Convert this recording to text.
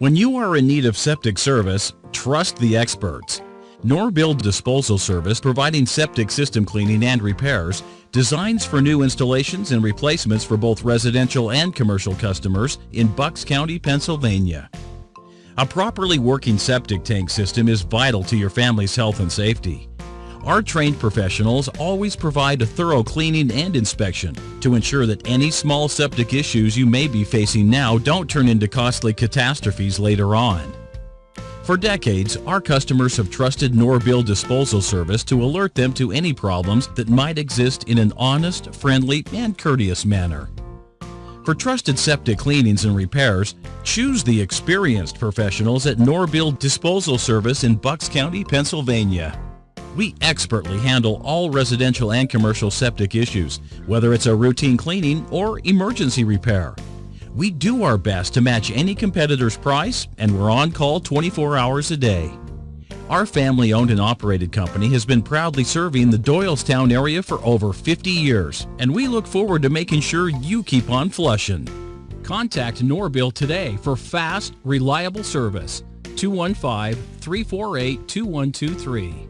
When you are in need of septic service, trust the experts. Norbill Disposal Service, providing septic system cleaning and repairs, designs for new installations and replacements for both residential and commercial customers in Bucks County, Pennsylvania. A properly working septic tank system is vital to your family's health and safety. Our trained professionals always provide a thorough cleaning and inspection to ensure that any small septic issues you may be facing now don't turn into costly catastrophes later on. For decades, our customers have trusted Norbill Disposal Service to alert them to any problems that might exist in an honest, friendly, and courteous manner. For trusted septic cleanings and repairs, choose the experienced professionals at Norbill Disposal Service in Bucks County, Pennsylvania. We expertly handle all residential and commercial septic issues, whether it's a routine cleaning or emergency repair. We do our best to match any competitor's price, and we're on call 24 hours a day. Our family-owned and operated company has been proudly serving the Doylestown area for over 50 years, and we look forward to making sure you keep on flushing. Contact Norbill today for fast, reliable service. 215-348-2123.